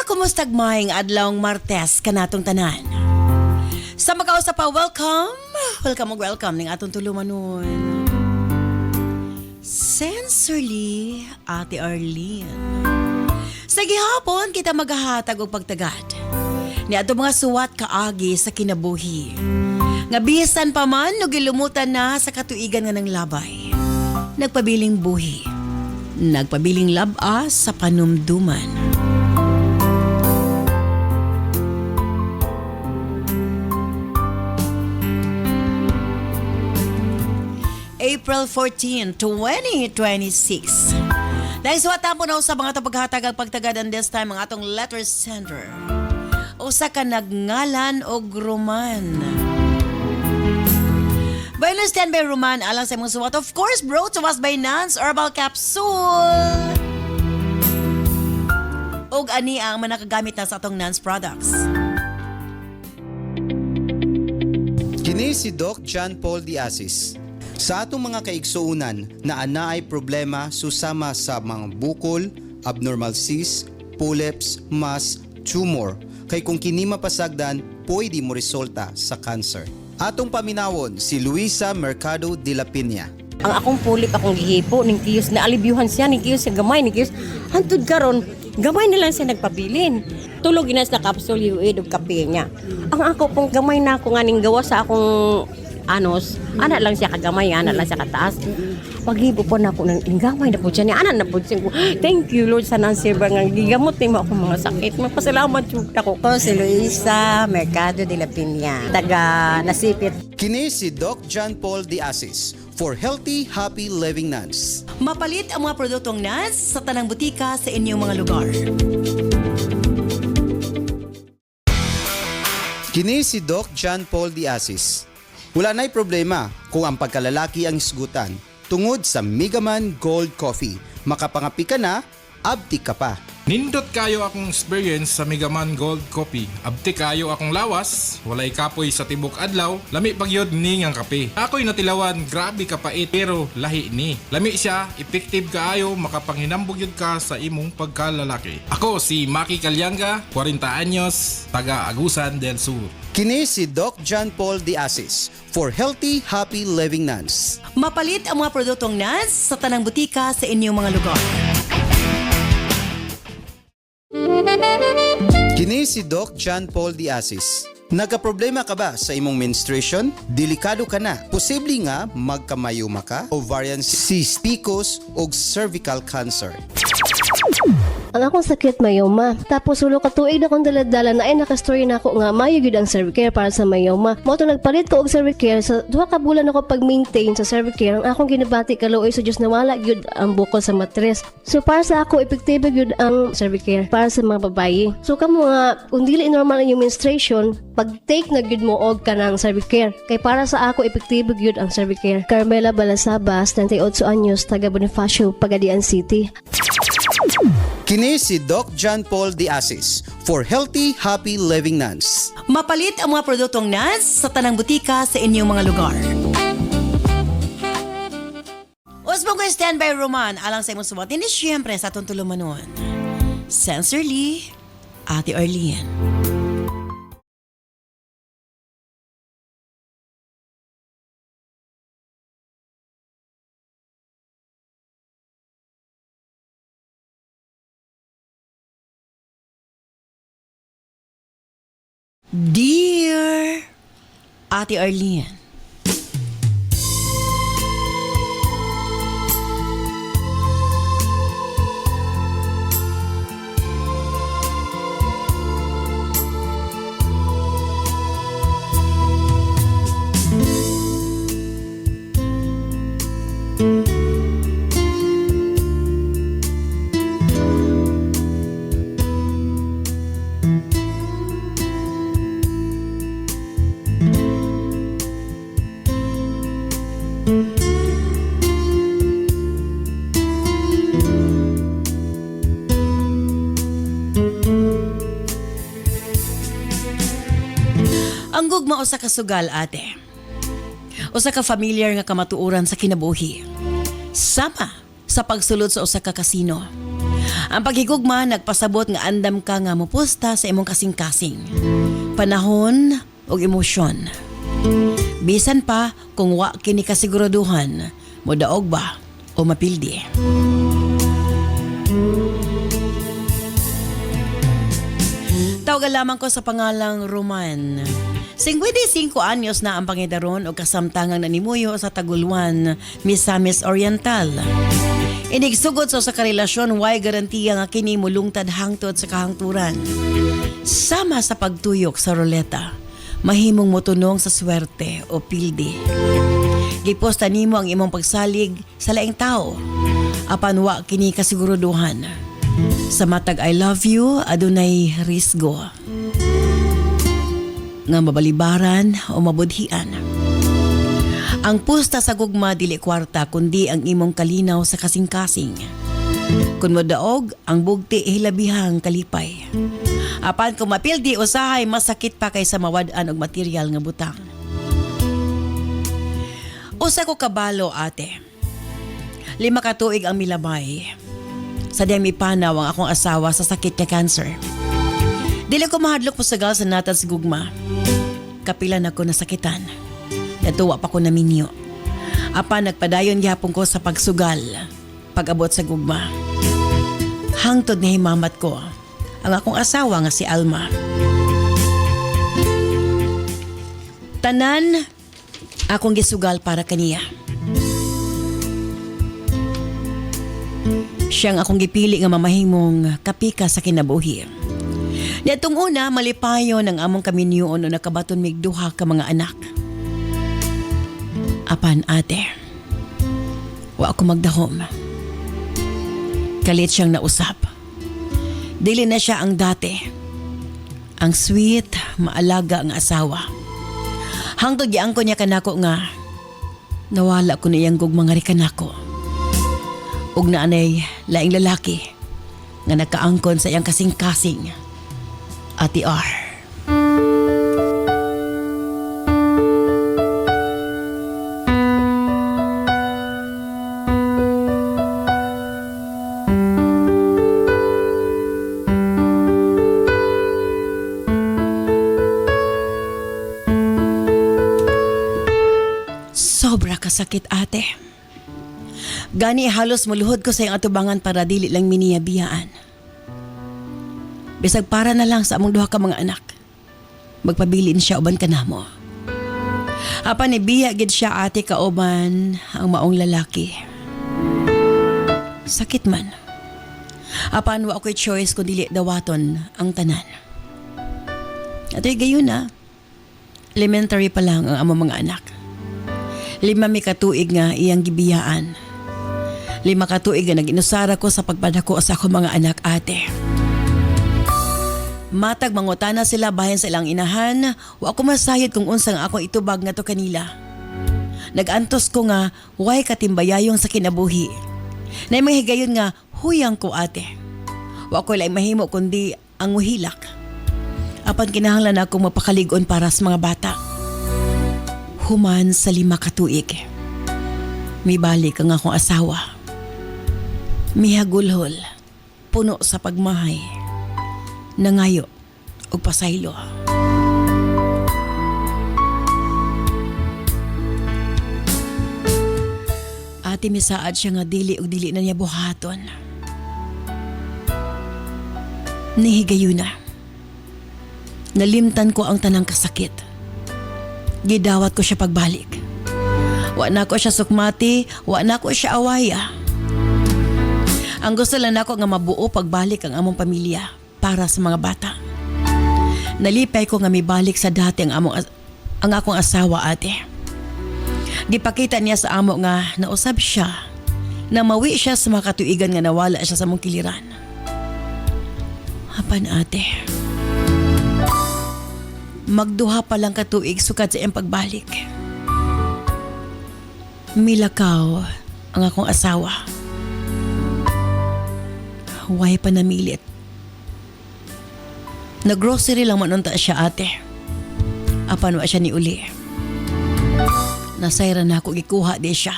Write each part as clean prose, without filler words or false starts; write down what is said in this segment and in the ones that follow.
Kumustag maing adlawng Martes kanatong tanan. Sa makausap pa, welcome ning atong tulumanon. Sensorly, Ate Arlene. Sa gihapon kita maghahatag og pagtagad ni ato mga suwat kaagi sa kinabuhi. Nga bisan pa man no gilumutan na sa katuigan nga ng labay. Nagpabiling buhi. Nagpabiling laba sa panumduman. April 14, 2026. Dahil suwatan po na sa mga tapaghatag ang pagtagadan this time ang atong letter sender. Usa ka nagngalan og Roman. By standby Roman, alang sa imong suwat. Of course, brought to us by Nance Herbal Capsule. Og ani ang manakagamit na sa atong Nance products. Kini si Doc John Paul Diasis. Sa atong mga kaigsuunan na anaay problema susama sa mga bukol, abnormal cysts, polyps, mass, tumor, kay kung kini mapasagdan, pwede mo resulta sa cancer. Atong paminawon si Luisa Mercado de la Piña. Ang akong pulip akong gihipo ning kiyos na alibyuhan siya ning kiyos sa gamay ning kiyos. Hantud karon gamay na lang siya nagpabilin. Tulog ginas na capsule uid og kape niya. Ang ako pong gamay na ako nga ning gawa sa akong anos, ana lang siya kagamay, ana lang siya kataas. Paghibo po na ako ng gamay na po siya niya, ana na po siya. Thank you Lord sa Nance Herbal nga gigamot ni mo akong mga sakit. Magpasalamat yung ako. Ako si Luisa Mercado de la Piña, taga Nasipit. Kini si Doc John Paul Diasis for healthy, happy living nuns. Mapalit ang mga produktong Nance sa tanang butika sa inyong mga lugar. Kini si Doc John Paul Diasis. Wala na'y problema kung ang pagkalalaki ang isgutan tungod sa Megaman Gold Coffee. Makapangapi ka na, abti ka pa. Nindot kayo akong experience sa Megaman Gold Coffee. Abti kayo akong lawas, walay kapoy sa tibok adlaw, lami pagyod ni ngang kape. Ako'y natilawan, grabe kapait pero lahi ni. Lami siya, effective kaayo, makapanghinambog yun ka sa imong pagkalalaki. Ako si Maki Calyanga, 40 anyos, taga Agusan del Sur. Kini si Doc John Paul Diasis for healthy, happy living nuns. Mapalit ang mga produktong Nance sa tanang butika sa inyong mga lugar. Kini si Doc John Paul Diasis. Nagka-problema ka ba sa imong menstruation? Delikado ka na. Posible nga magkamayuma ka, ovarian cyst, PCOS o cervical cancer. Ang akong sakit mayoma. Tapos ulo ka tuig na kong daladala na ay nakastory na ako nga mayo gyud ang Cervicare para sa mayoma. Mo to nagpalit ko og Cervicare sa duha ka bulan ako pag-maintain sa Cervicare. Ang akong ginabati kaluoy sa Dios nawala gyud ang bukol sa matres. So para sa ako epektibo gyud ang Cervicare para sa mga babayi. So kamo nga kung dili normal ang iyong menstruation, pag-take na gyud mo og kanang Cervicare. Kay para sa ako epektibo gyud ang Cervicare. Carmela Balasabas, 98 anyos, taga Bonifacio, Pagadian City. Kini si Doc John Paul Diasis for healthy, happy living nuns. Mapalit ang mga produktong Nance sa tanang butika sa inyong mga lugar. Usbong ko standby Roman, alang sa imong suwat. Hindi siyempre sa atong tulumanon. Sensorly, Ate Arlene. Dear Ate Arlene, ang gugma usa ka sugal ate. Usa ka familiar nga kamatuoran sa kinabuhi. Sama sa pagsulod sa usa ka kasino. Ang paghigugma nagpasabot nga andam ka nga mopusta sa imong kasing-kasing. Panahon o emosyon. Bisan pa kung wa kini kasiguraduhan, modaog ba o mapildi. Tawagan lamang ko sa pangalang Roman. 55 anyos na ang pangidaron o kasamtangang nanimuyo sa Taguluan, Misamis Oriental. Inigsugod sa karelasyon, way garantiya nga kini mulungtad hangtod sa kahangturan. Sama sa pagtuyok sa ruleta, mahimong motunong sa swerte o pildi. Giposta nimo ang imong pagsalig sa laing tao, apan wa kini kasiguruduhan. Sa matag I love you, adunay risgo nga mabalibaran o mabudhian. Ang pusta sa gugma dili kwarta kundi ang imong kalinaw sa kasing-kasing. Kung modaog, ang bugti hilabihang kalipay. Apan kung mapildi usahay, masakit pa kaysa mawad-an og material nga butang. Usa ko kabalo ate. 5 ka tuig ang milabay. Sa diyang mipanaw ang akong asawa sa sakit nga cancer. Dili ko mahadlok po sa gal sa natad sa gugma. Kapilan ako nasakitan. Natuwa pa ko na minyo. Apa nagpadayon gyapon ko sa pagsugal, pag-abot sa gugma. Hangtod na himamat ko ang akong asawa nga si Alma. Tanan, akong gisugal para kaniya. Siyang akong gipili nga mamahimong kapika sa kinabuhi. Niatong una, malipayon ang among kaminyoon o nakabaton mig duha ka mga anak. Apan ate, wa ako magdahom. Kalit siyang nausap. Dili na siya ang dati. Ang sweet, maalaga ang asawa. Hangtod giangko niya kanako nga nawala ko na iyang gugmang kanako. Ug naanay laing lalaki nga nakaangkon sa iyang kasing-kasing. Ati R. Sobra kasakit ate. Gani halos muluhod ko sa iyong atubangan para dili lang miniyabiyaan. Bisag para na lang sa among duha ka mga anak. Magpabilin siya uban ka namo. Apan nibiya gid siya ate kauban ang maong lalaki. Sakit man. Apan wa ako'y choice kung dili dawaton ang tanan. Ato'y gayon na. Elementary pa lang ang among mga anak. 5 mi katuig nga iyang gibiyaan. 5 katuig nga nag-inusara ko sa pagpadako sa ako mga anak ate. Matag mangutana sila bahin sa ilang inahan, wa ako masayod kung unsang ako itubag nga to kanila. Nagantos ko nga, way katimbayayong sa kinabuhi. Na may higayon nga, huyang ko ate. Wa ko lang mahimo kundi ang muhilak. Apan kinahanglan ako mapakaligon para sa mga bata. Human sa 5 katuig. May balik ang akong asawa. Mihagulhol, puno sa pagmahay. Nangayo o pasaylo. Ate misaad siya nga dili o dili na niya buhaton. Nihigayo na. Nalimtan ko ang tanang kasakit. Gidawat ko siya pagbalik. Wa na ko siya sukmati, wa na ko siya awaya. Ang gusto lang nako nga mabuo pagbalik ang among pamilya para sa mga bata. Nalipay ko nga mibalik sa dati ang akong asawa ate. Gipakita niya sa amo nga nausab siya na mawi siya sa mga katuigan nga nawala siya sa mong kiliran. Hapan ate, magduha pa lang katuig sukat sa iyang pagbalik. Milakaw ang akong asawa. Huway pa namilit. Nag-grocery lang manunta siya ate. Apan wa siya ni uli. Nasayra na ako gikuha di siya.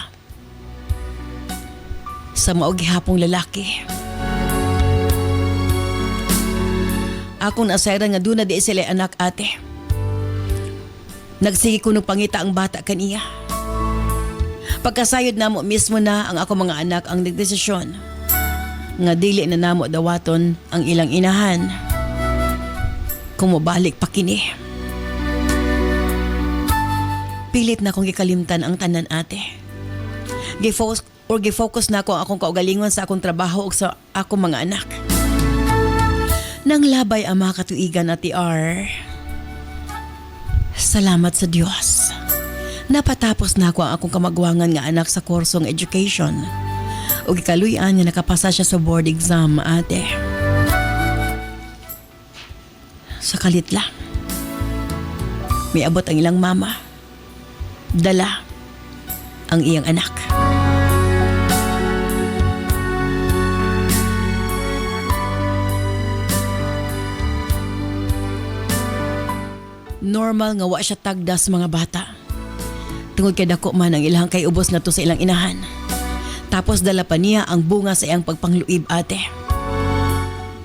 Sa maog hapong lalaki. Akong nasayran nga doon na di sila anak ate. Nagsige ko nung pangita ang bata kaniya. Pagkasayod namo mismo na ang ako mga anak ang nagdesisyon nga dili na namo dawaton ang ilang inahan kung mabalik pa kini. Pilit na akong gikalimtan ang tanan ate. Gifocus na ako ang akong kaugalingon sa akong trabaho ug sa akong mga anak. Nang labay ang mga katuigan at R. Salamat sa Diyos. Napatapos na ako ang akong kamagwangan nga anak sa kursong education. O ikaluyan nga nakapasa siya sa board exam ate. Sa kalit lang. May abot ang ilang mama. Dala ang iyang anak. Normal nga wa siya tagda sa mga bata. Tungod kay dako man ang ilang kay ubos na to sa ilang inahan. Tapos dala pa niya ang bunga sa iyang pagpangluib ate.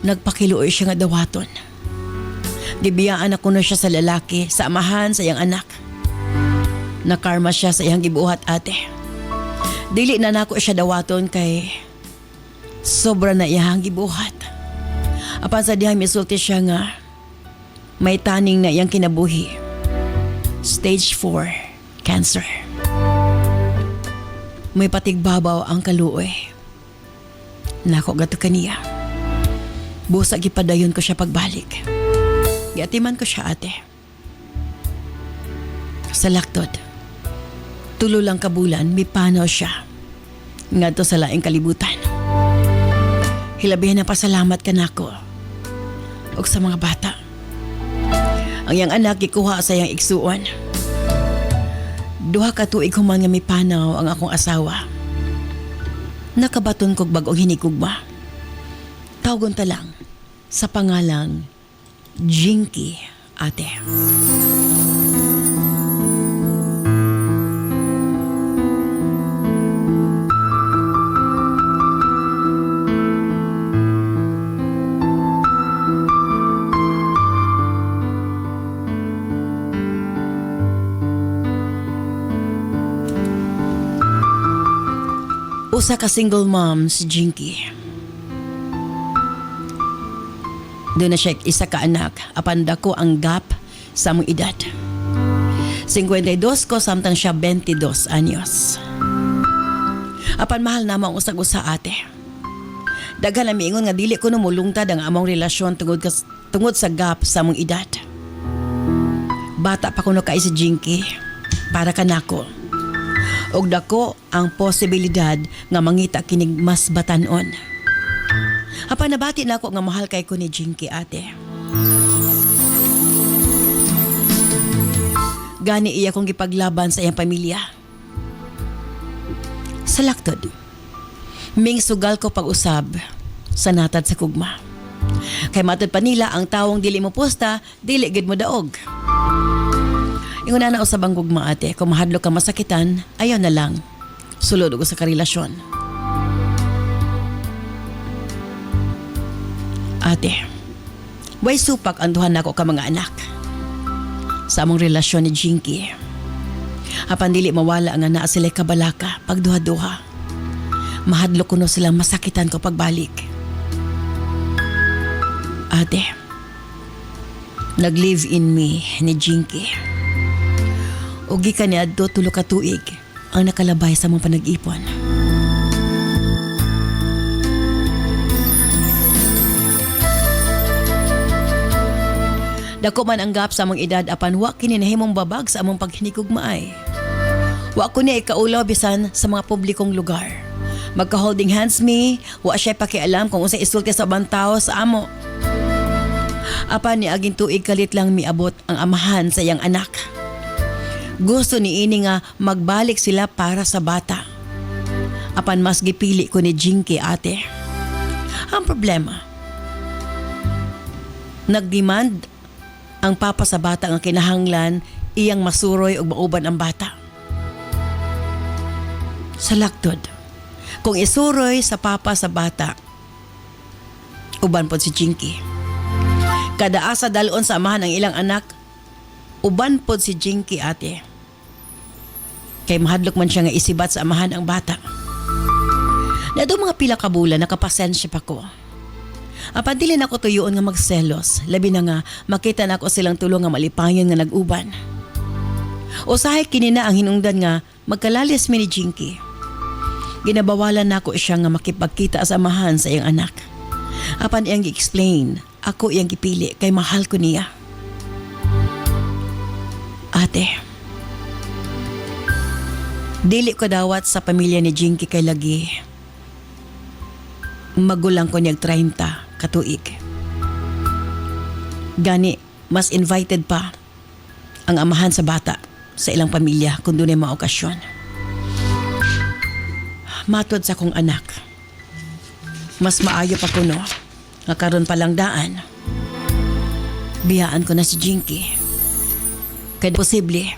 Nagpakiluoy siya nga dawaton. Gibiyaan ako na siya sa lalaki, sa amahan sa iyang anak. Nakarma siya sa iyang gibuhat ate. Dili na nako siya dawaton kay sobra na iyang gibuhat. Apan sa diha misulti siya nga may taning na iyang kinabuhi. Stage 4 cancer. May patigbabaw ang kaluoy. Nako gato kaniya. Busa gipadayon ko siya pagbalik. Giatiman ko siya ate. Sa laktod. Tulo lang kabulan, may panaw siya. Ngadto sa laing kalibutan. Hilabihan na pasalamat ka nako. Og sa mga bata. Ang iyang anak gikuha sa iyang igsuon. Duha ka tuig human nga may panaw ang akong asawa. Nakabaton kog bag-ong hinikugma. Tawgon ta lang sa pangalang Jinky ate. Usa ka single mom si Jinky. Doon na siya isa ka anak, apan dako ang gap sa mong edad. 52 ko samtang siya 22 anyos. Apan mahal na mo ang usag-usa ate. Daghan na miingon nga dili ko numulungtad ang among relasyon tungod sa gap sa mong edad. Bata pa kuno kay si Jinky para kanako. Og dako ang posibilidad nga mangita kinig mas batanon. Apan nabati na ako nga mahal kay ko ni Jinky ate. Gani iya kong gipaglaban sa iyang pamilya. Sa laktod, ming sugal ko pag-usab sa natad sa kugma. Kay matod pa nila ang tawong dili mo pusta, dili gid mo daog. Ingon na usab ang gugma ate, kung mahadlo ka masakitan, ayaw na lang. Sulod ko sa karelasyon. Ate, way supak ang duhan nako ka mga anak. Sa among relasyon ni Jinky. Apan dili mawala nga naa sila kabalaka pag duha-duha. Mahadlo kuno silang masakitan ko pagbalik. Ate, nag-live in me ni Jinky. Ugi ka niya do tulo ka tuig ang nakalabay sa mong panag-ipon. Dako man ang gap sa among edad apan wa kini nahimong babag sa among paghinikugmaay. Wa ko niya ikaulaw bisan sa mga publikong lugar. Magka-holding hands me, wa siya pakialam kung unsay isulti sa ubang tawo sa amo. Apan ni aging tuig kalit lang miabot ang amahan sa iyang anak. Gusto ni ini nga magbalik sila para sa bata. Apan mas gipili ko ni Jinky ate. Ang problema, nagdemand ang papa sa bata nga kinahanglan iyang masuroy og mauban ang bata. Sa laktod, kung isuroy sa papa sa bata, uban pod si Jinky. Kada asa dalon sa amahan ang ilang anak, uban pod si Jinky ate. Kay mahadlok man siya nga isibat sa amahan ang bata. Nado mga pila ka bulan nakapasensya pa ko. Apan dili na ko tuyoon nga magselos, labi na nga makita na ko silang tulo nga malipayon nga nag-uban. Usahay kini na ang hinungdan nga magkalalis mi ni Jinky. Ginabawalan na ko siya nga makipagkita sa amahan sa iyang anak. Apan iyang gi-explain, ako iyang gipili kay mahal ko niya. Ate, dili ko dawat sa pamilya ni Jinky kay lagi. Magulang ko niyag 30 katuig. Gani, mas invited pa ang amahan sa bata sa ilang pamilya kung doon ay mga okasyon. Matod sa kong anak, mas maayo pa ko no, nga karon pa lang daan. Biyaan ko na si Jinky. Kaya posible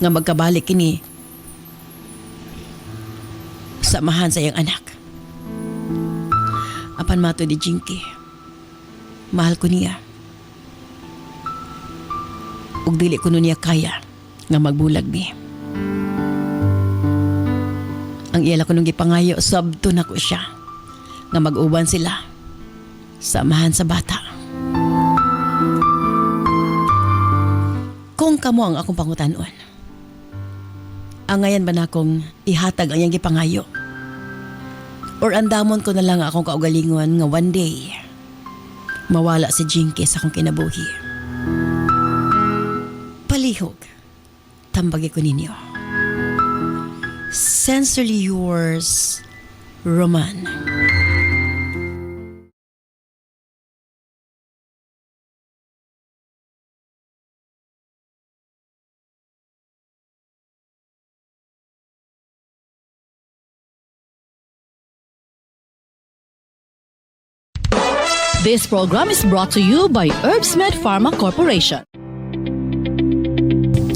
nga magkabalik kini sa amahan sa iyang anak. Apan matod ni Jinky, mahal ko niya. Ug dili ko niya kaya nga magbulag mi. Ang iyala ko nung gipangayo, sabto na ko siya nga mag-uban sila sa amahan sa bata. Kung kamo ang akong pangutanon, angayan ba na akong ihatag ang iyang gipangayo? Or andamon ko na lang akong kaugalingon nga one day mawala si Jinky sa akong kinabuhi. Palihog, tambagi ko ninyo. Sincerely yours, Roman. This program is brought to you by Herbsmed Pharma Corporation.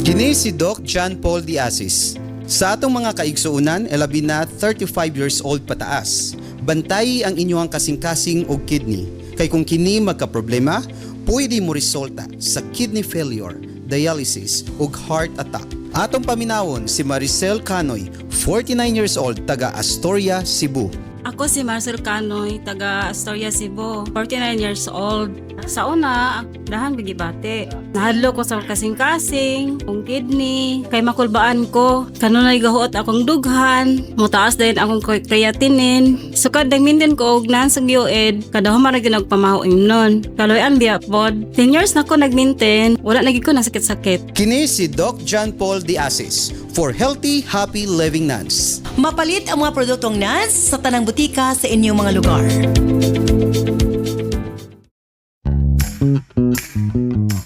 Kini si Doc John Paul Diasis. Sa atong mga kaigsuunan, labi na 35 years old pataas. Bantay ang inyong kasing-kasing og kidney. Kay kung kini magka-problema, pwede mo resulta sa kidney failure, dialysis ug heart attack. Atong paminawon si Maricel Canoy, 49 years old, taga Astoria, Cebu. Ako si Marcel Canoy, taga Astoria, Cebu, 49 years old. Sa una, dahang bigibate. Nahadlo ko sa kasing-kasing, kong kidney, kay makulbaan ko. Kanunay gahuot akong dughan, mutaas din akong creatinine. Sukad nagmintin ko og nan sa giued, kada humara gyud pamahuim nun. Kaloy ang biya pod. 10 years na ko nagmintin, wala na gyud ko na sakit-sakit. Kini si Doc John Paul Diasis for healthy, happy living nuns. Mapalit ang mga produktong NANS sa tanang butika sa inyong mga lugar.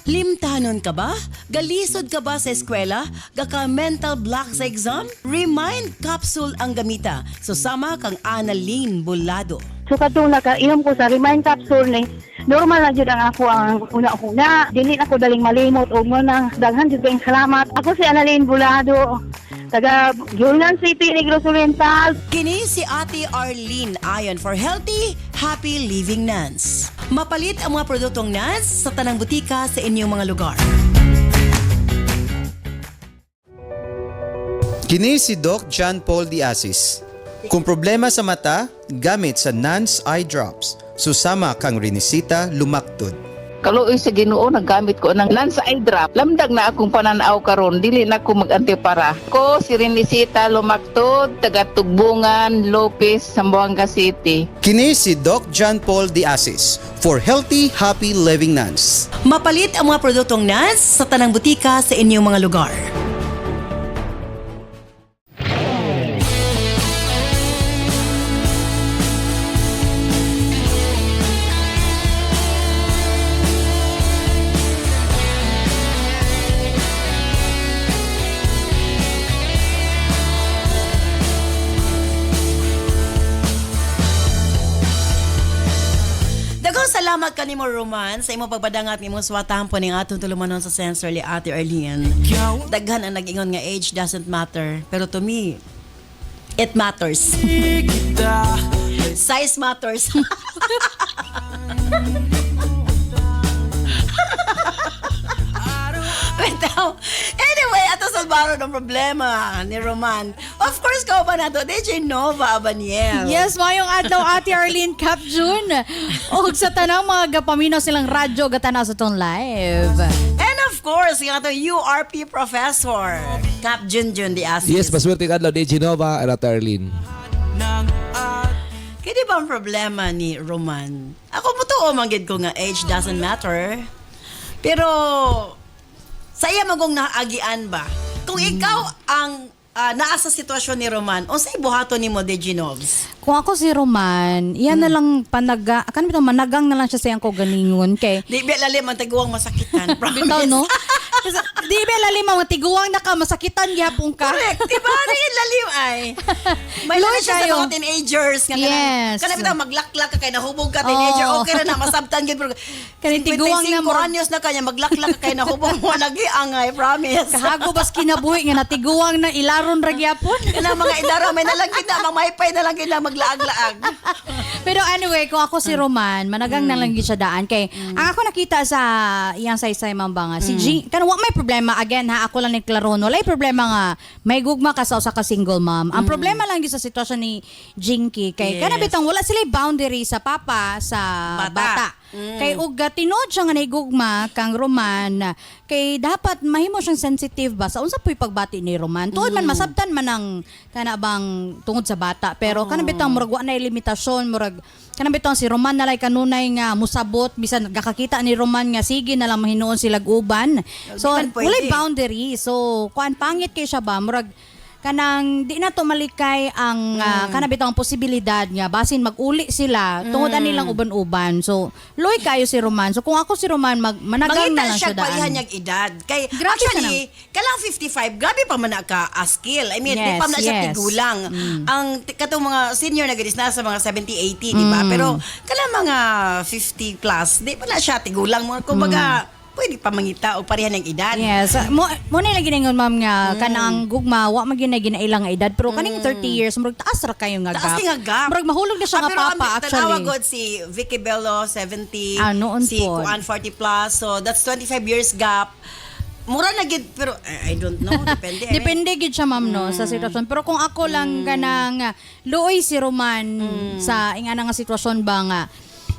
Limtanon ka ba? Galisod ka ba sa eskwela? Gaka mental block sa exam? Remind capsule ang gamita. Susama kang Annalyn Bolado. So katong nakainom ko sa Remind Capsule ni normal na jud ang ako ang una-una. Dili ako daling malimot o mo nang daghan jud kayong salamat. Ako si Annalyn Bolado, taga Gilnan City, Negros Oriental. Kini si Ate Arlene ayon for healthy, happy living nuns. Mapalit ang mga produktong nuns sa tanang butika sa inyong mga lugar. Kini si Doc John Paul Diasis. Kung problema sa mata, gamit sa Nance Eye Drops. Susama kang Rinisita Lumaktod. Kaluoy sa Ginoo naggamit ko ng Nance Eye Drop. Lamdag na akong pananaw karon, dili na ako mag-antipara. Ko si Rinisita Lumaktod, taga Tugbungan, Lopez, Zamboanga City. Kini si Doc John Paul Diasis for healthy, happy living nuns. Mapalit ang mga produktong nuns sa tanang butika sa inyong mga lugar. Salamat kanimo Roman sa imong pagpadangat nimong swatahan po ning atong tulumanon sa Sensorly Ate Arlene. Daghan ang nag-ingon nga age doesn't matter, pero to me it matters. Size matters. bitaw. Anyway, ato sa baro ng problema ni Roman. Of course, kao pa na to, DJ Nova Abaniel. Yes, mayong adlaw Ate Arlene Cap June. O sa tanang mga gapaminaw silang radyo gatanaw sa tong live. And of course, yung ato URP professor, Cap Junjun di Asis. Yes, maswerte ka adlaw DJ Nova at Ate Arlene. Kaya di ba ang problema ni Roman? Ako po to, manggid ko nga age doesn't matter. Pero, saya magong naagian ba? Kung ikaw ang naa sa sitwasyon ni Roman, o sa ibuhato ni mo, DJ Nobs? Kung ako si Roman, iyan na lang managang na lang siya sa iyang ko ganingon kay Di ba lalim ang tiguang masakitan, promise. bitaw no. Kasi, di ba lalim ang tiguang na ka masakitan gyapon ka. Correct. Di ba rin lalim ay? May Lord lalim siya sa kayo. mga teenagers. Yes. Kana bitaw maglaklak ka kay nahubog ka teenager. Oo. Okay na masabtan gid pero Kani tiguang na 55 mo. anyos na kanya maglaklak ka kay nahubog mo lagi angay, promise. Kahago bas kinabuhi nga natiguang na ilaron ra gyapon. Kana mga idara may nalangkit na mga maypay na lang kila maglaag-laag. Pero anyway, kung ako si Roman, managang na lang gyud siya daan kay ang ako nakita sa iyang saysay man ba nga si G, kanang wa may problema again ha, ako lang ni Claron, walay problema nga may gugma ka sa usa ka single mom. Ang problema lang gyud sa sitwasyon ni Jinky kay Yes. kana bitang wala sila boundary sa papa sa bata. Kay ug tinuod siya nga naigugma kang Roman kay dapat mahimo siyang sensitive ba sa unsa puy pagbati ni Roman. Tuod man masabtan man ang kana bang tungod sa bata pero kana bitang murag wa na limitasyon murag kana bitang si Roman nalay kanunay nga musabot bisan gakakita ni Roman nga sige na lang mahinuon sila uban. So Di man pwede. walay boundary. So kuan pangit kay siya ba murag kanang di na to malikay ang kana bitang posibilidad nga basin maguli sila tungod ani lang uban-uban. So loy kayo si Roman. So kung ako si Roman managang na Mangita lang siya siya daan. palihan niyang edad. Kay Grabe actually, kalang 55, grabe pa man na ka skill. I mean, di Yes, pa man na siya yes. tigulang. Ang katong mga senior na gadis na sa mga 70, 80, di ba? Pero kalang mga 50 plus, di pa na siya tigulang. Mga kumbaga, pwede pa mangita o parehan ng edad. Yes. Mo na lang giningon ma'am nga kanang gugma wa man gyud na ginailang nga edad pero kaning 30 years murag taas ra kayo nga Taas gap. nga gap. Murag mahulog na siya nga pero papa ang tanawa actually. god si Vicky Bello 70, Noon si po. Kuan 40 plus. So that's 25 years gap. Mura na gid pero I don't know, depende. I mean, Depende gid siya ma'am no sa sitwasyon. Pero kung ako lang kanang luoy si Roman sa ingana nga sitwasyon ba nga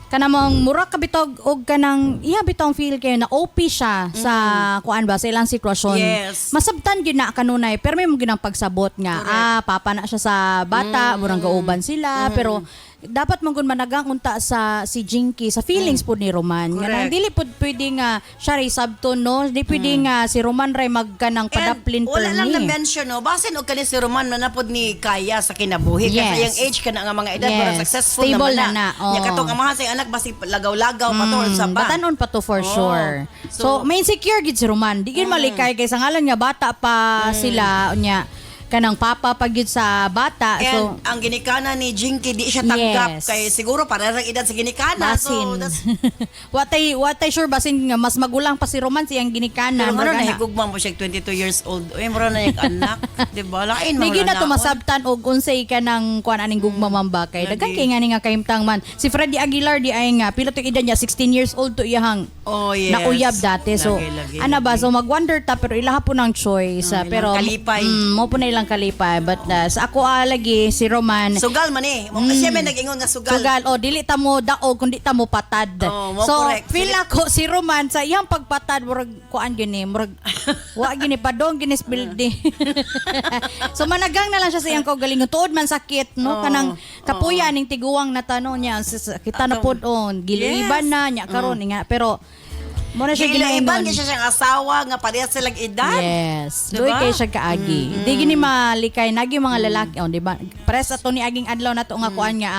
kanamong mura ka bitog og kanang iya bitong feel kay na OP siya sa kuan ba sa ilang sitwasyon. Yes. Masabtan gyud na kanunay pero may mo ginang pagsabot nga papa na siya sa bata, murang gauban sila pero dapat manggon managang unta sa si Jinky sa feelings pud ni Roman. Nga nang dili pud pwede nga siya ray sabton no, di pwede nga si Roman ray magkanang padaplin wala lang perni. na-mention, no? Basin o kani si Roman manapod ni Kaya sa kinabuhi. Yes. Kasi yung age ka na nga mga edad, Yes. pero successful Stable naman na. Oo. Nya katong amahan sa anak, basi lagaw-lagaw pa to sa ba. Batanon pa to for Oo. sure. So, may insecure gid si Roman. Di gid malikay kay sa ngalan nga bata pa sila nya kanang papa pag yun sa bata. And So, ang ginikana ni Jinky, di siya tanggap. Yes. Kay siguro parang edad sa ginikana. So, basin. that's, watay sure basin nga mas magulang pa si Roman siyang ginikana. pero ano Murag na, ana. higugma mo siya 22 years old. Uy, mura na yung anak. Diba? Lain mo Hindi na to naon. masabtan og unsay ka ng kuan aning gugma mamba kay daghan kay nga ni nga kaimtang man. Si Freddy Aguilar di ay nga pila to edad niya 16 years old to iyang Oh, yes. nauyab dati. So Lagi. ana ba so mag-wonder ta pero ilaha po ng choice. Ilang Pero kalipay. mo po na ilang kalipay but sa ako lagi si Roman Sugal man eh. Siya may nag-ingon nga sugal. sugal dili ta mo daog kundi ta mo patad. Oh, mo so correct. feel ako si Roman sa iyang pagpatad murag kuan gini murag wa gini padong gini spildi. So managang na lang siya sa iyang kaugalingon tuod man sakit no kanang kapuya ning tiguang na tanong niya kita na pod on giliban na nya karon nga pero mo na siya Gila-iban ginaingon. siya siyang asawa nga parehas silang edad. Yes. Diba? Doy kay siya kaagi. Di gini malikay nagi mga lalaki di ba? Pares ato ni aging adlaw nato nga kuan nga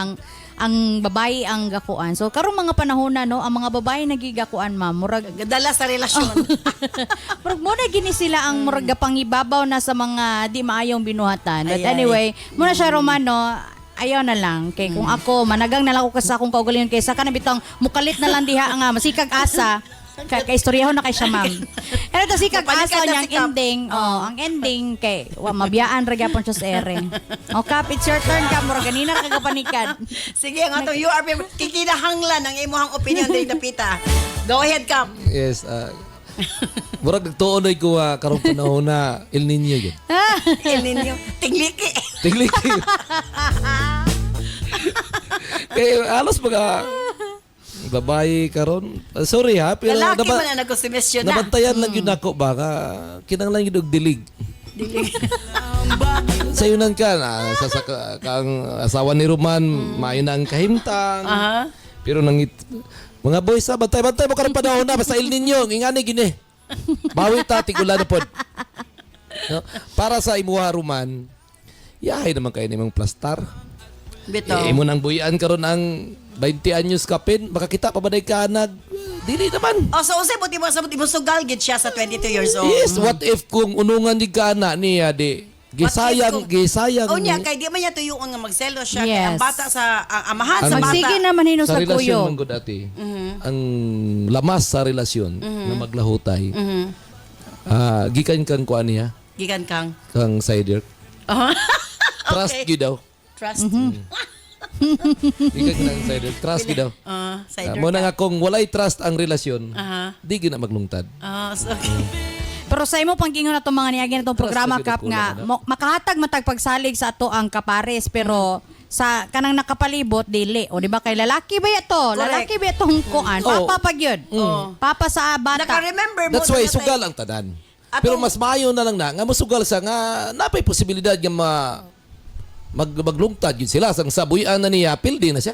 ang babae ang gakuan. So karong mga panahon na no, ang mga babae nagigakuan ma'am, murag Dala sa relasyon. murag mo na gini sila ang murag pangibabaw na sa mga di maayong binuhatan. But Ay. anyway, muna siya Romano, ayaw na lang kay kung ako managang na lang ako sa akong kaugalingon kaysa kana bitang mukalit na lang diha nga masikag asa kay istoryahon na kay siya ma'am. Ano to sikag Kapalikan asa na niya ang sikap. ending. Ang ending kay mabiyaan ra gyapon siya sa ere. O Kap, it's your turn ka mura ganina ra kagapanikan. Sige, ang atong URP kikinahanglan ang imuhang opinion diri dapita. Go ahead, Kap. Yes, Murag nagtuonoy ko karong panahon na El Nino yun. El Nino. Tingliki. Tinglik. Kaya alas mga babae karon. Sorry ha, pero Lalaki man na nagkonsumisyon na. nabantayan lang yun ako baka kinanglan yun og dilig. Sayunan ka na kang asawa ni Roman, maayo na ang kahimtang. Pero nangit mga boys ha, bantay-bantay mo karong panahon na basta El Nino, ingani gini. Bawi ta tigula na pod. No? Para sa imuha Roman, yahay naman kayo nimang plastar. Bito. Imo nang buyan karon ang 20 anyos kapin, makakita pa ba day ka nag dili naman. Oh, so usay buti mo sabot mo sugal gid siya sa 22 years old. Yes, what if kung unungan di ka na niya di gisayang. Oh niya kay di man niya tuyuon nga magselo siya kay Yes. ang bata sa ang amahan sa bata. Magsige naman hinos sa sa relasyon kuyo. man gud ati. Ang lamas sa relasyon na maglahutay. Gikan kan ko aniya Gikan kang. kang sider. Trust Okay. gyud daw. Trust. Gikan kang sider. Trust gyud daw. Cider. Mo na nga kung walay trust ang relasyon, di gyud na maglungtad. So, Pero sa imo panggingon na itong mga niyagi na itong programa Trust, kap nga makahatag matag pagsalig sa ato ang kapares pero sa kanang nakapalibot dili o di ba kay lalaki ba ito? Correct. Lalaki ba itong kuan? Papa pag yun. Papa sa bata. naka-remember mo That's why dito sugal ang tanan. Atong- Pero mas maayo na lang na nga mosugal sa nga napay posibilidad nga maglungtad yun sila sang sabuyan na niya pildi na siya.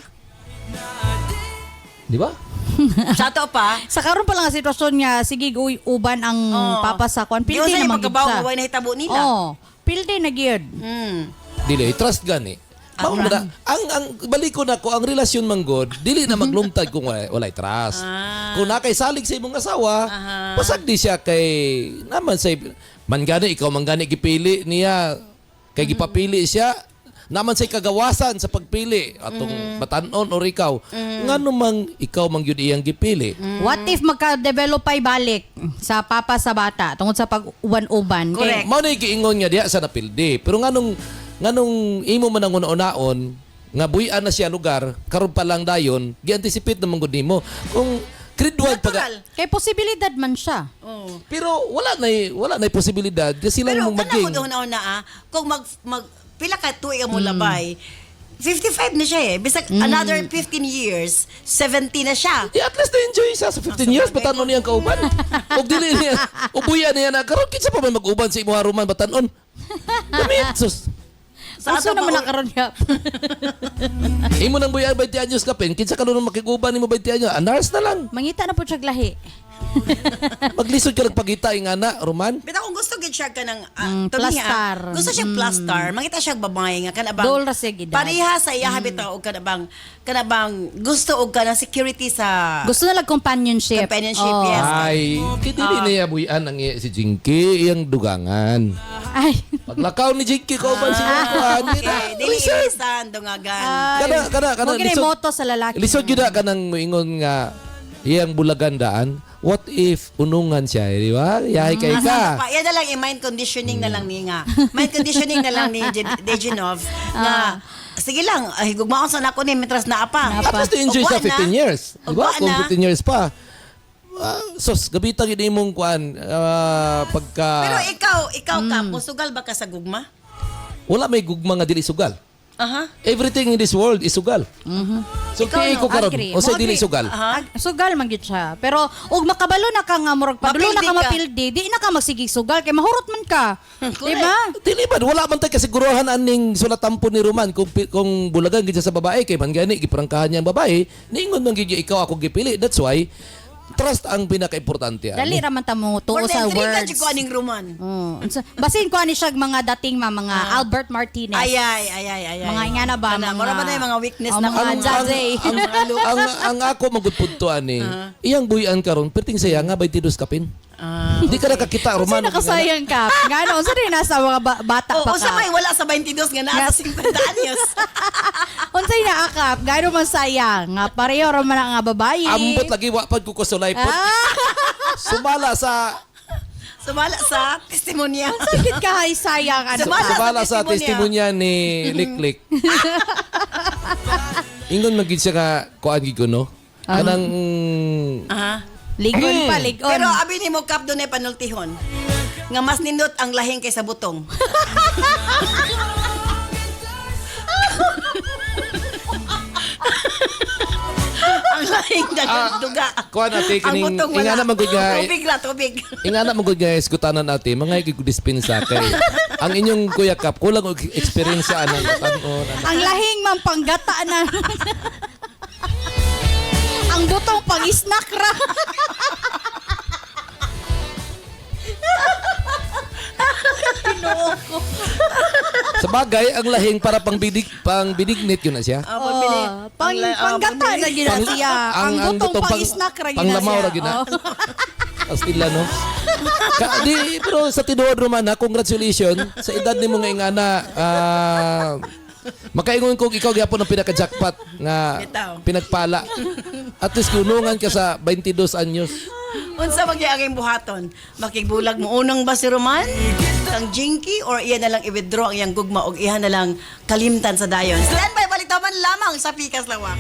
Di ba? Sa to pa. Sa karon pa lang nga sitwasyon nga sige uban ang papa sa kuan. Di Pildi sa na pagkabaw magigsa. mo na hitabo nila. Oh, pildi na gyud. Dili trust gani. Mao na ang balik ko na ko ang relasyon man god dili na maglungtad kung walay trust. Kung nakay salig sa imong asawa, pasag di siya kay naman say man gani ikaw man gani gipili niya kay gipapili siya naman say kagawasan sa pagpili atong batanon or ikaw ngano mang ikaw man gyud iyang gipili. What if magka-develop ay balik sa papa sa bata tungod sa pag-uban-uban? Correct. Mao na giingon nga diha sa napildi. Pero nganong imo man ang una-unaon nga buyan na siya lugar karon pa lang dayon gi-anticipate naman gud nimo kung grade 1 pag Kay posibilidad man siya. pero wala na posibilidad kasi sila Pero mong kana maging ko una kung mag pila ka tuig mo labay. 55 na siya Bisag another 15 years, 70 na siya. at least na-enjoy siya sa 15 years batanon niyang kauban. Og dili niya ubuyan niya na karon kinsa pa man mag-uban sa imo haruman batanon. Damit sus. Sa Sa ato naman pa- nakaroon niya. Imo nang buyan 20 anyos ka pen kinsa ka nun makiguban nimo 20 anyos. Anars na lang. Mangita na po siya lahi. Maglisod ka nagpagita nga na Roman. Bitaw kung gusto gid siya kanang plastar. gusto siya plastar, mangita siya babae nga kanabang Dol ra siya gidad. pareha sa iya bitaw og kanabang gusto og kanang security sa Gusto na lang companionship. Companionship, Oh. yes. Ay, dili niya buyan ang si Jinky iyang dugangan. Ay. Paglakaw ni Jinky ko ba siya kuan? Okay, dili ilisan dungagan. Kana Huwag lisod. moto sa lalaki. Lisod gyud ka nang moingon nga iyang bulagandaan. What if unungan siya, di ba? Yahay kay ka. Pa, yan na lang mind conditioning na lang ni nga. Mind conditioning na lang ni Dejanov na sige lang, higugmaon sa nako ni mitras na apa. At least enjoy sa 15 years. Di ba? Ugwa Kung na. 15 years pa. Sos, gabitang yun imong kuan pagka Pero ikaw ka, musugal ba ka sa gugma? wala may gugma nga dili sugal. Aha. Everything in this world is sugal. So, Ikaw, kaya ko karon. agree. O sa Mo dili agree. sugal. Sugal man gyud siya. Pero ug makabalo na ka nga murag padulo na ka Mapildi ka. mapildi, di na ka magsigig sugal kay mahurot man ka. Di ba? Dili ba wala man tay kasiguruhan aning sulatampo ni Roman kung bulagan gid siya sa babae kay man gani giprangkahan niya ang babae ningon man gid ikaw ako gipili. That's why trust ang pinaka-importante. Dali ra man ta mo tuo sa words. ko aning Roman. Basin ko ani siya mga dating mga Albert Martinez. Ay. Mga nga na ba? Mura ba na yung mga weakness Oh, na mga Jazzy. ang ako magudpunto ani iyang buyan karon perting saya nga 22 kapin. Hindi ka nakakita Roman. Kasi nakasayang ka. Gano'n, sa rin nasa mga bata pa O sa ka. may wala sa 22 nga nasa 50 anyos. Unsay naakap, gano'n man sayang. Nga pareho ra man nga babae. Ambot lagi wa pag ko kusulay po. Sumala sa Sumala sa testimonya. Sakit ka ay sayang. Ano Sumala sa testimonya ni Liklik. Ingon magid siya ka kuan gid ko no. Kanang Ligon pa, ligon. Pero abi ni mo kap doon ay panultihon. Nga mas nindot ang lahing kaysa butong. Ang lahing duga. Kuha natin, Ang kining, butong wala. ingana magod nga, Tubig la, tubig. ingana magod nga, iskutanan natin, mga ikigudispensa kay, ang inyong Kuya Kap, kulang og experience sa anang tanon. Ang lahing mang panggata na. Ang butong pang snack ra. Sa bagay, ang lahing para pang binignit yun na siya. Panggata na gina siya. Ang butong pang snack ra gina panglamaw siya. ra gina. Oo. Astila, no? Pero sa tinuod naman ha, congratulations sa edad ni mo nga ingana. Makaingon kong ikaw gyapon ang pinaka-jackpot nga pinagpala. At least kunungan ka sa 22 anyos. Unsa magyaging buhaton? Makigbulag mo unang ba si Roman? Kang Jinky or iya na lang i-withdraw ang iyang gugma o iya na lang kalimtan sa dayon. Stand by, balitaman lamang sa Pikas Lawak.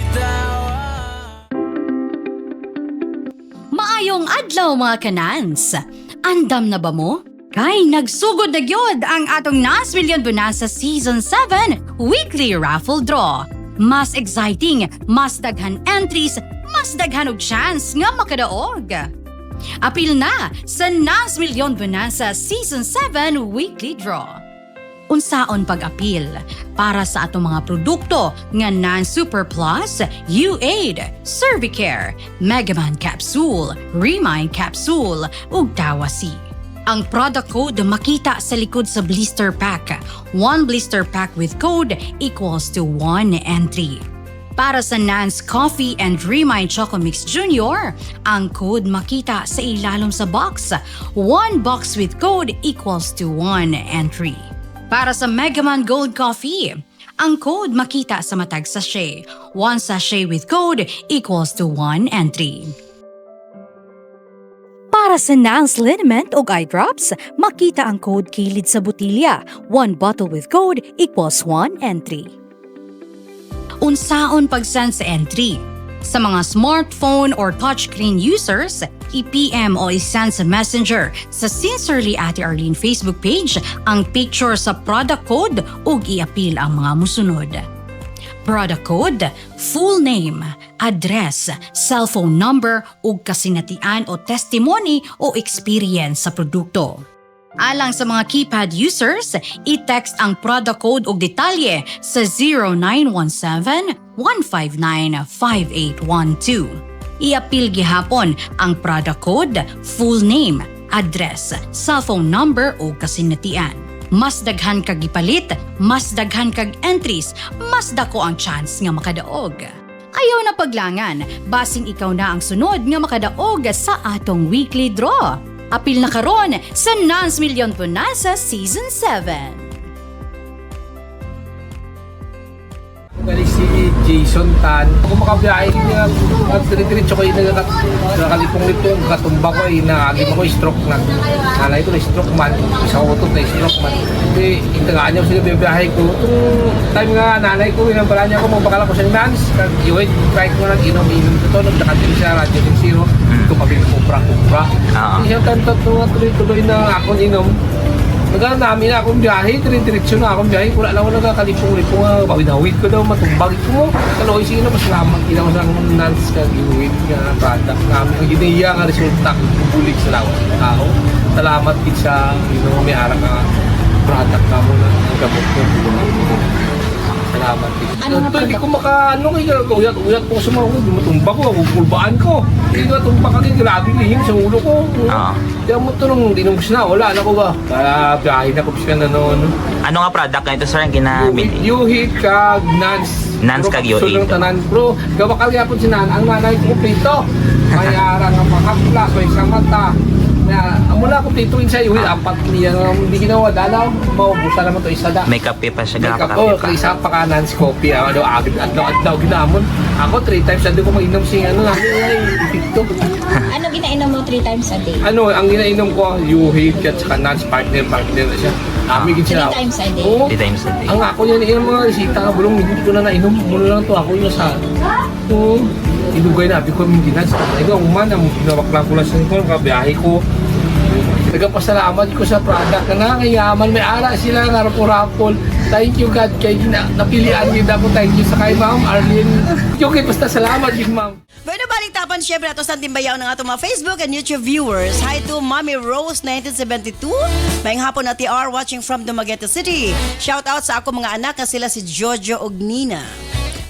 Maayong adlaw mga kanans. Andam na ba mo? Kay nagsugod na gyud ang atong Nas Million Bonanza Season 7 Weekly Raffle Draw. Mas exciting, mas daghan entries, mas daghan og chance nga makadaog. Apil na sa Nas Million Bonanza Season 7 Weekly Draw. Unsaon pag-apil para sa atong mga produkto nga Non-Super Plus, U-Aid, Cervicare, Megaman Capsule, Remind Capsule, ug Tawasi. Ang product code makita sa likod sa blister pack. 1 blister pack with code equals to 1 entry. Para sa Nance Coffee and Remind Choco Mix Junior, ang code makita sa ilalom sa box. 1 box with code equals to 1 entry. Para sa Megaman Gold Coffee, ang code makita sa matag sachet. 1 sachet with code equals to 1 entry. Para sa Nance Liniment o eye drops, makita ang code kilid sa botilya. 1 bottle with code equals 1 entry. Unsaon pag-send sa entry? Sa mga smartphone or touchscreen users, i-PM o i-send sa Messenger sa Sincerely Ate Arlene Facebook page ang picture sa product code ug i-apil ang mga musunod. Product code, full name, address, cellphone number ug kasinatian o testimony o experience sa produkto. Alang sa mga keypad users, i-text ang product code ug detalye sa 0917-159-5812. I-apil gihapon ang product code, full name, address, cellphone number ug kasinatian. Mas daghan kag gipalit, mas daghan kag entries, mas dako ang chance nga makadaog. Ayaw na paglangan, basing ikaw na ang sunod nga makadaog sa atong weekly draw. Apil na karon sa Nance Million Bonanza Season 7. Galing si Jason Tan. Kung makabiyahe niya, diretso ko yung nakakalipong-lipong, katumba ko, naagim ako, stroke na. Nanay ko na stroke man, isang utot na stroke man. Hindi, intagaan niya ko sila biyahe ko. Itong time nga, nanay ko, inambala niya ako, magpakala ko sa Nance. Kag-iwait, try ko nag-inom-inom ito, nagdakatin siya, Radio Team Zero. Ito mabili kupra-kupra. Isang tanto tuloy-tuloy na ako inom. Nagano namin na akong biyahe, diretso na akong biyahe. Wala lang ako nagkakalipong-lipong, bawid-awid ko daw, matumbag ko mo. Kaloy sino, mas salamat ilaw sa Nance kag-iwid nga product namin. Ang ginaya nga resulta, bulig sa lawas ng tao. Salamat din sa may harap nga product na mo na gamot ko. Salamat din. Hindi ko uyat po sa mga matumba ko, kulbaan ko. Hindi matumba ka grabe lihim sa ulo ko. Kaya mo ito nung dinungis na, wala na ko ba? Kaya biyahe na ko siya na noon. Ano nga product na ito sir ang ginamit? U-Hit kag Nance. Nance kag U-Hit. Bro, gawakal yapon si Nan, ang nanay ko pito. Mayara nga makapla, so isang mata. Mula ko dito sa iyo, apat niya hindi ginawa dalaw, maubusan naman to isa da. May kape pa siya, may kape pa. Isa pa ka Nance coffee, adlaw ginamon. Ako 3 times a day ko mag-inom sing ipito. Ano ginainom mo 3 times a day? Ang ginainom ko, U-Hit at saka Nance partner na siya. 3 times a day? 3 times a day. Ang ako niya, mga resita nga bulong, hindi ko na nainom. Muna lang to ako yung sa... Idugay na, abi ko yung ginas. Ikaw, man, ang ginawakla-kulasan ko, kabiyahe ko. Nagpasalamat ko sa product na nangayaman. May ara sila nga rapol-rapol. Thank you God kay napilian yun ako. Thank you sa kay Ma'am Arlene. Okay, basta salamat yun Ma'am. Pwede balik tapan syempre ato sa timbayaw ng atong mga Facebook and YouTube viewers. Hi to Mommy Rose 1972. Maayong hapon na TR watching from Dumaguete City. Shout out sa ako mga anak na sila si Jojo ug Nina.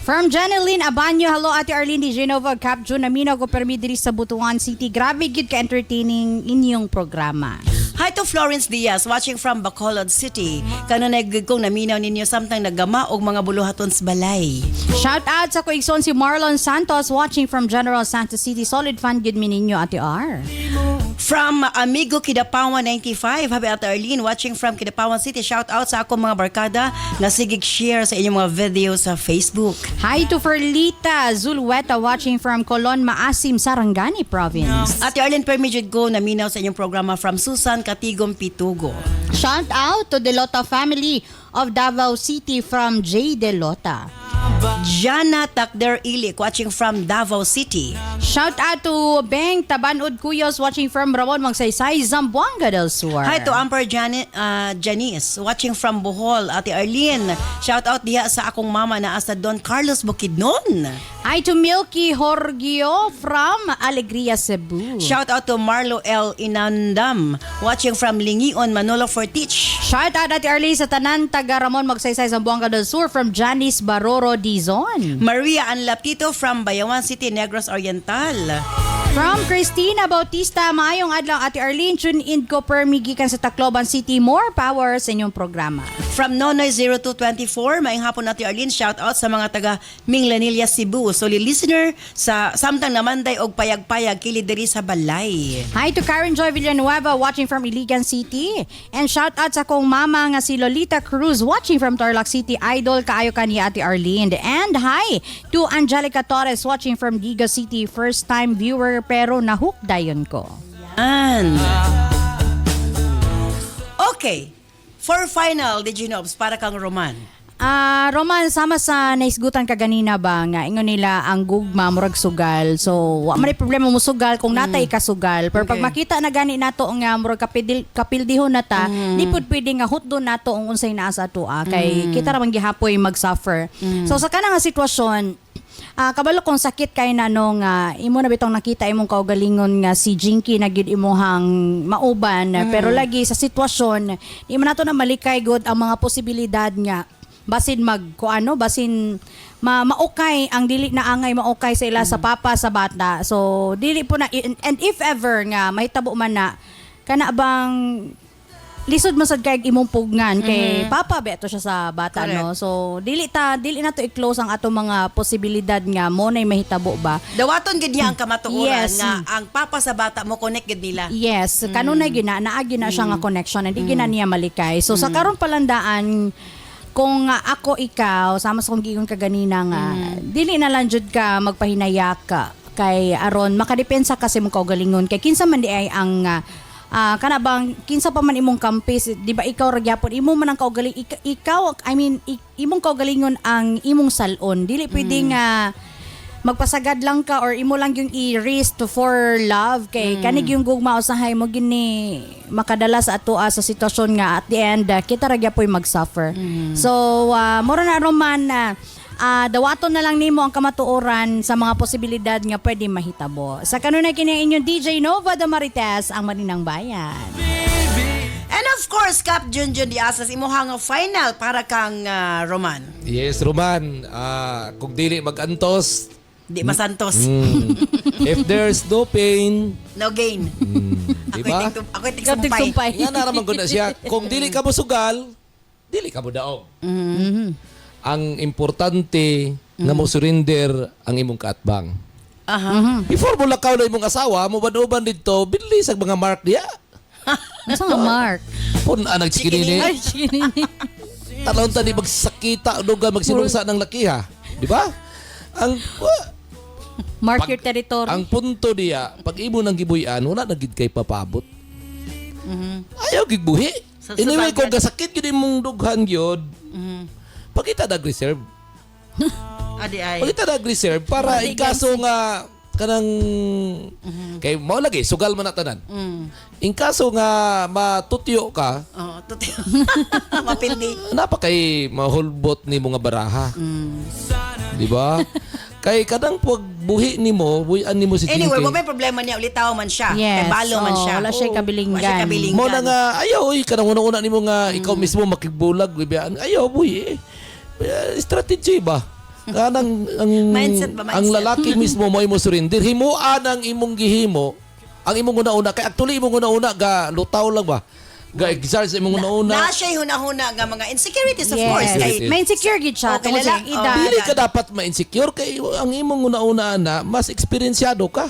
From Janeline Abanyo, hello Ate Arlene Di Genova, Cap June Amino, ko permi diri sa Butuan City. Grabe gid ka entertaining inyong programa. Hi to Florence Diaz watching from Bacolod City. Kanunay gid kong naminaw ninyo samtang nagama og mga buluhaton sa balay. Shout out sa kuigsoon si Marlon Santos watching from General Santos City. Solid fan gid mi ninyo Ate R. From Amigo Kidapawan 95, happy Ate Arlene watching from Kidapawan City. Shout out sa akong mga barkada na sigig share sa inyong mga video sa Facebook. Hi to Ferlita Zulweta watching from Colon Maasim, Sarangani Province. Ate Arlene, permijud ko naminaw sa inyong programa from Susan Katigom Pitugo. Shout out to Delota family of Davao City from J. Delota. Jana Takder Ilik watching from Davao City. Shout out to Beng Tabanod Cuyos watching from Ramon Magsaysay, Zamboanga del Sur. Hi to Amper Janice watching from Bohol. Ate Arlene, shout out diha sa akong mama na asa Don Carlos Bukidnon. Hi to Milky Horgio from Alegria, Cebu. Shout out to Marlo L. Inandam watching from Lingion, Manolo Fortich. Shout out Ate Arlene sa tanan taga Ramon Magsaysay, Zamboanga del Sur from Janice Baroro Dizon. Maria Anlaptito from Bayawan City, Negros Oriental. From Christina Bautista, maayong adlaw Ate Arlene, tune in ko permi gikan sa Tacloban City. More power sa inyong programa. From Nonoy 0224, maayong hapon Ate Arlene, shout out sa mga taga Minglanilla, Cebu. Solid listener sa samtang namanday og payag-payag kilid diri sa balay. Hi to Karen Joy Villanueva watching from Iligan City. And shout out sa kong mama nga si Lolita Cruz watching from Tarlac City. Idol kaayo ka ni Ate Arlene. And hi to Angelica Torres watching from Giga City. First time viewer pero nahook dayon ko. Yan. Okay. For final, did you know, para kang Roman? Roman, sama sa naisgutan ka ganina ba nga ingon nila ang gugma murag sugal. So, wa man problema mo sugal kung natay ka sugal. Pero pag makita na gani nato nga murag kapildihon na ta, di pud pwede nga hutdon nato ang unsay naa sa atoa kay kita ra man gihapoy mag-suffer. So sa kana nga sitwasyon, kabalo kung sakit kay na nung imo na bitong nakita imong kaugalingon nga si Jinky na gid imuhang mauban pero lagi sa sitwasyon imo nato na malikay good ang mga posibilidad nga basin basin maukay ang dili na angay maukay sa ila sa papa sa bata. So dili po na, and if ever nga mahitabo man na kana bang lisod man sad kay imong pugnan kay papa beto siya sa bata. Correct. No. So dili na to i-close ang ato mga posibilidad nga mo nay mahitabo ba. Dawaton gid niya ang kamatuoran Yes. nga ang papa sa bata mo connect gid nila. Yes, kanunay gina naagi na siya nga connection hindi gina niya malikay. So sa karon palandaan kung ako ikaw sama sa kong gigon ka ganina nga dili na lang jud ka magpahinayak ka kay aron makadepensa kasi mo kaugalingon kay kinsa man di ay ang kana bang kinsa pa man imong kampis di ba ikaw ra gyapon imo man ang kaugaling ikaw imong kaugalingon ang imong salon dili pwedeng magpasagad lang ka or imo lang yung i-risk for love kay kanig yung gugma usahay mo gini makadala sa ato sa sitwasyon nga at the end kita ra gyapon mag-suffer. So mura na Roman dawaton na lang nimo ang kamatuoran sa mga posibilidad nga pwede mahitabo. Sa kanunay kini inyong DJ Nova Damarites ang Maninang Bayan. And of course, Cap Junjun Diasas imuhang final para kang Roman. Yes, Roman. Kung dili magantos, Di masantos. if there's no pain, No gain. diba? Ako'y tigsumpay. Yan naraman ko na siya. Kung dili ka mo sugal, dili ka mo daog. Ang importante na mo surrender ang imong kaatbang. Before mo lakaw na imong asawa, mo ban-uban dito, bilis ang mga mark diya. Nasa nga Mark? Pun anag chikinini. Ay, chikinini. Talon tani magsakita duga magsinungsa ng laki ha. Di ba? Ang Mark your territory. Ang punto diya, pag imo nang gibuyan, wala na gid kay papabot. Ayaw gid buhi. Anyway, kung gasakit gid imong dughan gyud, pagkita nag-reserve. Adi ay. Pag ita nag-reserve para in kaso nga kanang kay mao lagi sugal man na tanan. In kaso nga matutyo ka, Tutyo. Mapildi. napa kay mahulbot ni mga baraha. Di ba? Kay kadang pag buhi nimo, buhian nimo si Anyway, Jinky. may problema niya. Ulitaw man siya. Yes. Kay balo man Oo, siya. wala siya kabilinggan. Wala siya kabilinggan. Mo na nga ayaw kanang una-una nimo nga ikaw mismo makigbulag bibiyaan. Ayaw buhi. Strategy ba? Kanang ang Mindset ba, mindset? ang lalaki mismo mo imo surrender. Himuan ang imong gihimo. Ang imong una-una kay actually imong una-una ga lutaw lang ba? Ga exert sa imong una-una. Na siya huna-huna nga mga insecurities of Yes. course. Kay- May insecure gid siya. Okay, Tungkol sa lalaki. edad. Dili ka dapat ma-insecure kay ang imong una-una na mas eksperyensyado ka.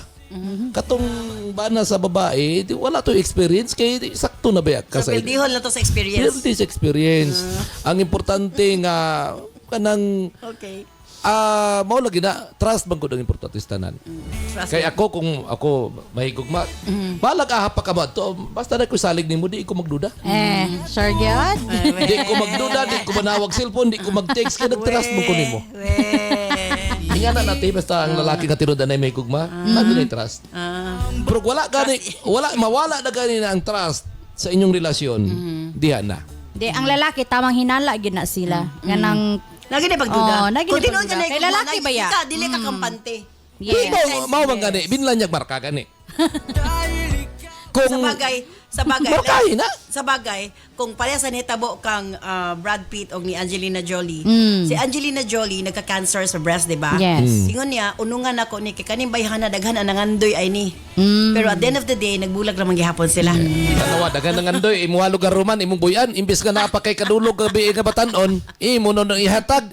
Katong bana sa babae, wala to experience kay sakto na ba ka So, sa pildihon lang to sa experience. Build this experience. Ang importante nga kanang Okay. mao lagi na trust bang ko ang importante sa tanan. Trust Kay me. ako kung ako mahigugma, balag ahap pa ka ba to basta na ko salig nimo di ko magduda. Sure gyud. Di ko magduda, di ko manawag cellphone, di ko mag-text kay nag-trust mo ko nimo. Inga na natin basta ang lalaki nga tinuda na may higugma, lagi na trust. Pero mawala na gani na ang trust sa inyong relasyon. Diha na. Di ang lalaki tamang hinala gid na sila. Ganang Lagi na pagduda. Oo, lagi Kung na tinuod ka pagduda. na Kay lalaki ba ya? Ika, dili ka kampante. yes. Mao man gani, binlanyag marka gani. Kung Sa bagay, Markahin na. sa bagay, kung pareha sa nitabo kang Brad Pitt o ni Angelina Jolie, si Angelina Jolie nagka-cancer sa breast, di ba? Yes. Ingon niya, unungan ako ni kay kaning bayhan na daghan ang nangandoy ay ni. Pero at the end of the day, nagbulag naman gihapon sila. Tanawa, dagan ng andoy, imuha lugar ruman, imong buyan, imbes ka na pa kay kadulog gabi nga batanon, imo no nang ihatag.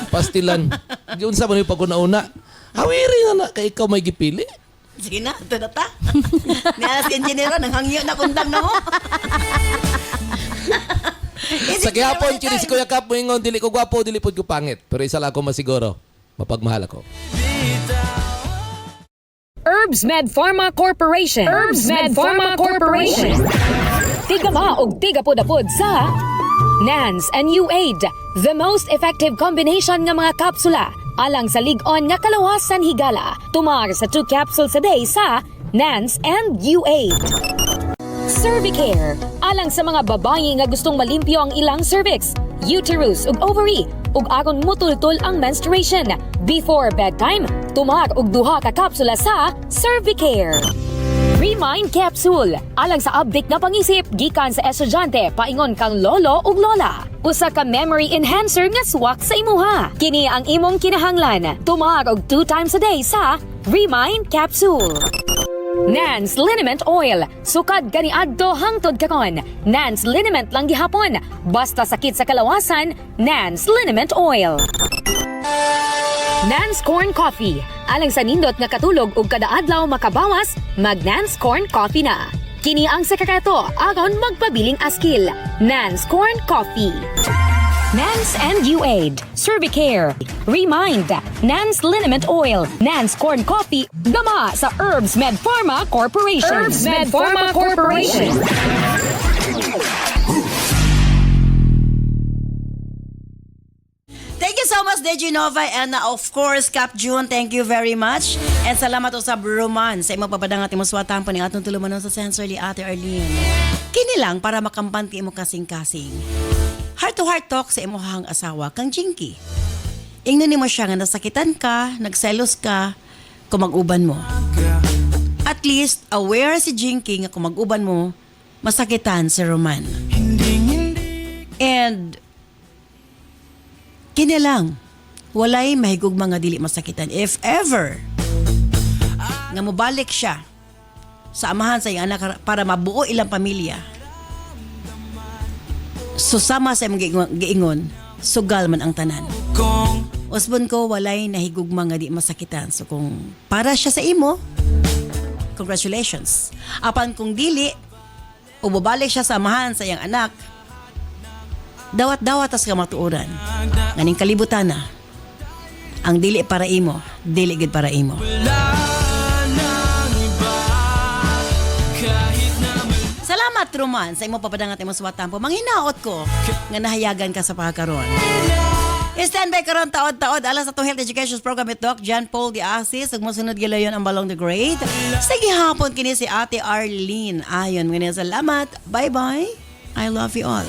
Pastilan. Giun sa man yung paguna-una. Hawiri na kay ikaw may gipili. Sige na, ito na ta. Niya si engineer, nanghangyo na kundang na ho. Sa gihapon, kini si Kuya Kap, moingon, dili ko gwapo, dili po ko pangit. Pero isa lang ako masiguro, mapagmahal ako. Herbs Med Pharma Corporation. Herbs Med Pharma Corporation. Tigama og tigapod-apod sa NANS and UAID, the most effective combination ng mga kapsula alang sa lig-on nga kalawasan higala. Tumar sa 2 capsules a day sa NANS and UAID. Cervicare, alang sa mga babae nga gustong malimpyo ang ilang cervix, uterus ug ovary, ug aron mutultol ang menstruation. Before bedtime, tumar og 2 ka kapsula sa Cervicare. Remind Capsule, alang sa update na pangisip gikan sa estudyante paingon kang lolo ug lola. Usa ka memory enhancer nga swak sa imuha. Kini ang imong kinahanglan. Tumar og 2 times a day sa Remind Capsule. Nance Liniment Oil. Sukad gani adto hangtod karon. Nance Liniment lang gihapon. Basta sakit sa kalawasan, Nance Liniment Oil. Nance Corn Coffee. Alang sa nindot nga katulog ug kada adlaw makabawas, mag Nance Corn Coffee na. Kini ang sekreto aron magpabiling askil. Nance Corn Coffee. Nance and UAID, Cervicare, Remind, Nance Liniment Oil, Nance Corn Coffee, gama sa Herbs Med Pharma Corporation. Herbs Med Pharma Corporation. Thank you so much, Deji Nova, and of course, Cap June, thank you very much. And salamat sa Bruman sa imong papadang ating maswatan po ng atong tulumanon sa Sensorly Ate Arlene. Kini lang para makampanti mo kasing-kasing. Heart-to-heart talk sa imuhang asawa kang Jinky. Ingnon ni mo siya nga nasakitan ka, nagselos ka, kung mag-uban mo. At least, aware si Jinky nga kung mag-uban mo, masakitan si Roman. And kini lang, walay mahigog mga dili masakitan. If ever, nga mobalik siya sa amahan sa iyang anak para mabuo ilang pamilya, susama sa imong giingon, sugal man ang tanan. Usbon ko, walay nahigog mga di masakitan. So kung para siya sa imo, congratulations. Apan kung dili, o mobalik siya sa amahan sa iyang anak, dawat-dawat as ka matuuran. Nganing kalibutan na. Ang dili para imo, dili gid para imo. Salamat, Roman, sa imo papadang at imo suwatan po. Manghinaot ko nga nahayagan ka sa pagkaroon. Stand by karon taod-taod alas sa itong health education program with Doc John Paul de Asis. Ug mosunod gilayon ang Balong the Great. Sige hapon kini si Ate Arlene. Ayon, mga salamat. Bye-bye. I love you all.